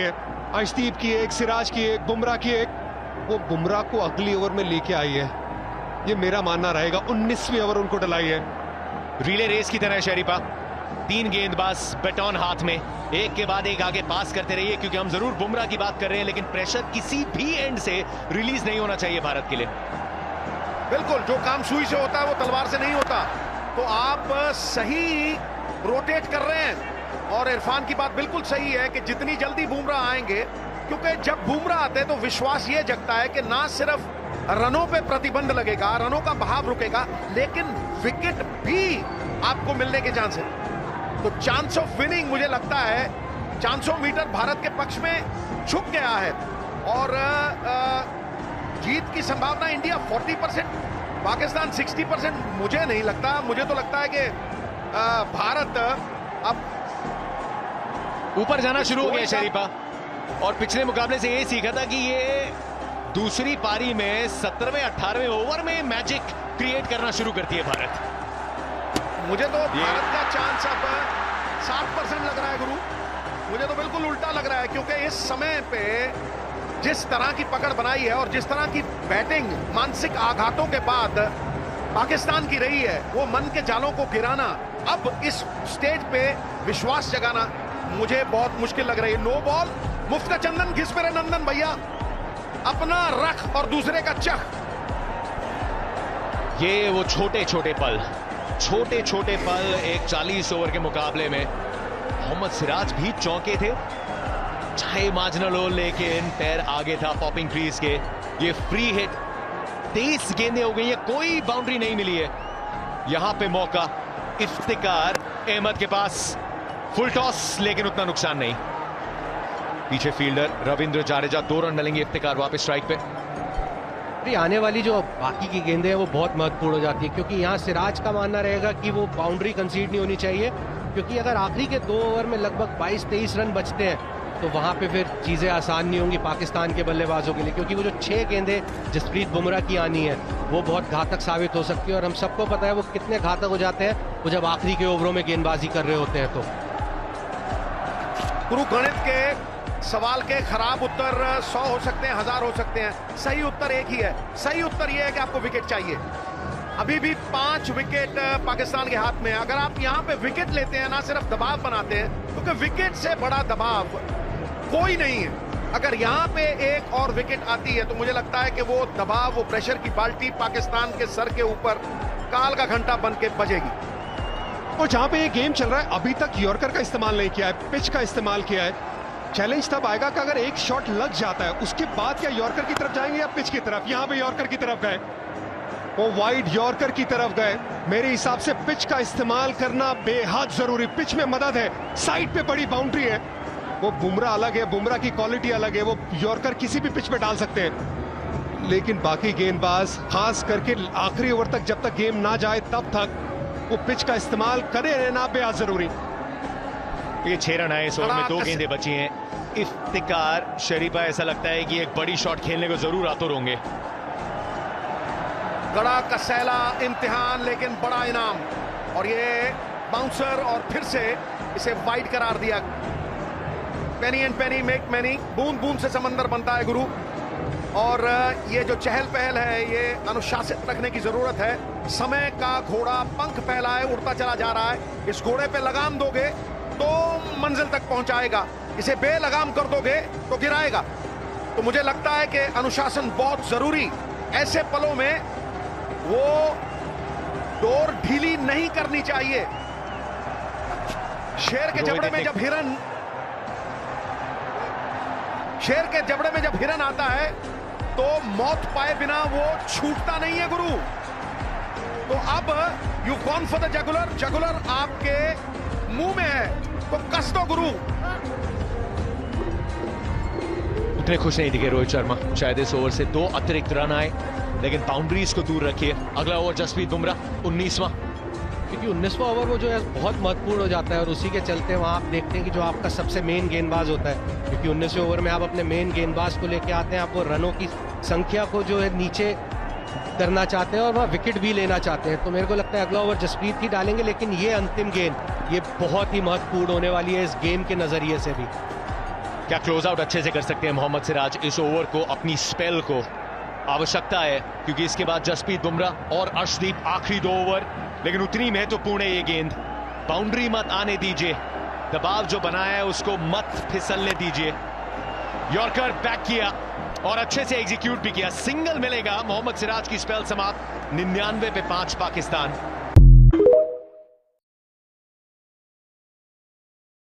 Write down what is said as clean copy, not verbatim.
अर्शदीप की एक, सिराज की एक, बुमराह की एक, वो बुमराह को अगली ओवर में लेके आई है, ये मेरा मानना रहेगा। 19वीं ओवर उनको डलाई है। रिले रेस की तरह शरीफा, 3 गेंदबाज बैटॉन हाथ में, एक के बाद एक आगे पास करते रहिए, क्योंकि हम जरूर बुमराह की बात कर रहे हैं, लेकिन प्रेशर किसी भी एंड से रिलीज नहीं होना चाहिए भारत के लिए। बिल्कुल, जो काम सुई से होता है वो तलवार से नहीं होता। तो आप सही रोटेट कर रहे हैं, और इरफान की बात बिल्कुल सही है कि जितनी जल्दी बुमराह आएंगे, क्योंकि जब बुमराह आते हैं तो विश्वास ये जगता है कि ना सिर्फ रनों पे प्रतिबंध लगेगा, रनों का बहाव रुकेगा, लेकिन विकेट भी आपको मिलने के चांस है। तो चांस ऑफ विनिंग, मुझे लगता है 400 मीटर भारत के पक्ष में झुक गया है, और जीत की संभावना इंडिया 40%, पाकिस्तान 60%। मुझे नहीं लगता, मुझे तो लगता है कि भारत अब ऊपर जाना शुरू हो गया शरीफा, और पिछले मुकाबले से ये सीखा था कि ये दूसरी पारी में 17वें 18वें ओवर में मैजिक क्रिएट करना शुरू करती है भारत। मुझे तो भारत का चांस अब 60% लग रहा है गुरु, मुझे तो बिल्कुल उल्टा लग रहा है, क्योंकि इस समय पे जिस तरह की पकड़ बनाई है और जिस तरह की बैटिंग मानसिक आघातों के बाद पाकिस्तान की रही है, वो मन के जालों को गिराना, अब इस स्टेज पे विश्वास जगाना मुझे बहुत मुश्किल लग रही है। नो बॉल, मुफ्त का चंदन घिस मेरे नंदन भैया, अपना रख और दूसरे का चख। ये वो छोटे छोटे पल एक 40 ओवर के मुकाबले में मोहम्मद सिराज भी चौंके थे, चाहे मार्जिनल हो, लेकिन पैर आगे था पॉपिंग क्रीज के। ये फ्री हिट, 23 गेंदें हो गई है, कोई बाउंड्री नहीं मिली है। यहां पे मौका इफ्तिकार अहमद के पास, फुल टॉस, लेकिन उतना नुकसान नहीं। पीछे फील्डर रविंद्र जाडेजा, 2 रन मिलेंगे, इफ्तिकार वापस स्ट्राइक पे। आने वाली जो बाकी की गेंदें हैं वो बहुत महत्वपूर्ण हो जाती है, क्योंकि यहाँ सिराज का मानना रहेगा कि वो बाउंड्री कंसीड नहीं होनी चाहिए, क्योंकि अगर आखिरी के 2 ओवर में लगभग 22-23 रन बचते हैं तो वहां पे फिर चीजें आसान नहीं होंगी पाकिस्तान के बल्लेबाजों के लिए, क्योंकि वो जो 6 गेंदें जसप्रीत बुमराह की आनी है वो बहुत घातक साबित हो सकती है, और हम सबको पता है वो कितने घातक हो जाते हैं वो जब आखिरी के ओवरों में गेंदबाजी कर रहे होते हैं। तो गुरु, गणित के सवाल के खराब उत्तर 100 हो सकते हैं, 1000 हो सकते हैं, सही उत्तर एक ही है। सही उत्तर यह है कि आपको विकेट चाहिए। अभी भी 5 विकेट पाकिस्तान के हाथ में है। अगर आप यहां पे विकेट लेते हैं, ना सिर्फ दबाव बनाते हैं, क्योंकि विकेट से बड़ा दबाव कोई नहीं है। अगर यहां पे एक और विकेट आती है तो मुझे लगता है कि वो दबाव, वो प्रेशर की बाल्टी पाकिस्तान के सर के ऊपर काल का घंटा बन के बजेगी। और जहां पे ये गेम चल रहा है, अभी तक यॉर्कर का इस्तेमाल नहीं किया है, पिच का इस्तेमाल किया है। चैलेंज तब आएगा कि अगर एक शॉट लग जाता है, उसके बाद क्या यॉर्कर की तरफ जाएंगे या पिच की तरफ। यहां पे यॉर्कर की तरफ गए, वो वाइड यॉर्कर की तरफ गए। मेरे हिसाब से पिच का इस्तेमाल करना बेहद जरूरी, पिच में मदद है, साइड पे बड़ी बाउंड्री है। वो बुमराह अलग है, बुमराह की क्वालिटी अलग है, वो यॉर्कर किसी भी पिच पे डाल सकते हैं, लेकिन बाकी गेंदबाज खास करके आखिरी ओवर तक, जब तक गेम ना जाए तब तक वो पिच का इस्तेमाल करे रहना बेहद जरूरी। ये 6 रन आए, इस ओवर में 2 गेंदें बची हैं। इफ्तिकार शरीफा, ऐसा लगता है कि एक बड़ी शॉट खेलने को जरूर आतुर होंगे। बड़ा कसैला इम्तिहान, लेकिन बड़ा इनाम, और ये बाउंसर, और फिर से इसे वाइड करार दिया। पेनी एंड पेनी मेक मैनी, बूंद बूंद से समंदर बनता है गुरु, और ये जो चहल पहल है ये अनुशासित रखने की जरूरत है। समय का घोड़ा पंख फैलाए उड़ता चला जा रहा है। इस घोड़े पे लगाम दोगे तो मंजिल तक पहुंचाएगा, इसे बेलगाम कर दोगे तो गिराएगा। तो मुझे लगता है कि अनुशासन बहुत जरूरी। ऐसे पलों में वो डोर ढीली नहीं करनी चाहिए। शेर के जबड़े में जब हिरन आता है तो मौत पाए बिना वो छूटता नहीं है गुरु। तो अब यू गॉन फॉर द जगुलर, जगुलर आपके मुंह में है तो कस दो गुरु। उतने खुश नहीं दिखे रोहित शर्मा, शायद इस ओवर से 2 अतिरिक्त रन आए, लेकिन बाउंड्रीज को दूर रखिए। अगला ओवर जसप्रीत बुमराह, 19वां, क्योंकि 19वां ओवर वो जो है बहुत महत्वपूर्ण हो जाता है, और उसी के चलते वहाँ आप देखते हैं कि जो आपका सबसे मेन गेंदबाज होता है, क्योंकि 19वें ओवर में आप अपने मेन गेंदबाज को लेके आते हैं, आप वो रनों की संख्या को जो है नीचे करना चाहते हैं और वह विकेट भी लेना चाहते हैं। तो मेरे को लगता है अगला ओवर जसप्रीत ही डालेंगे, लेकिन ये अंतिम गेंद ये बहुत ही महत्वपूर्ण होने वाली है इस गेम के नजरिए से भी। क्या क्लोज आउट अच्छे से कर सकते हैं मोहम्मद सिराज इस ओवर को, अपनी स्पेल को आवश्यकता है, क्योंकि इसके बाद जसप्रीत बुमराह और अर्शदीप आखिरी 2 ओवर। लेकिन उतनी महत्वपूर्ण है ये गेंद, बाउंड्री मत आने दीजिए, दबाव जो बनाया है उसको मत फिसलने दीजिए। यॉर्कर बैक किया और अच्छे से एग्जीक्यूट भी किया, सिंगल मिलेगा। मोहम्मद सिराज की स्पेल समाप्त, 99 पे 5 पाकिस्तान।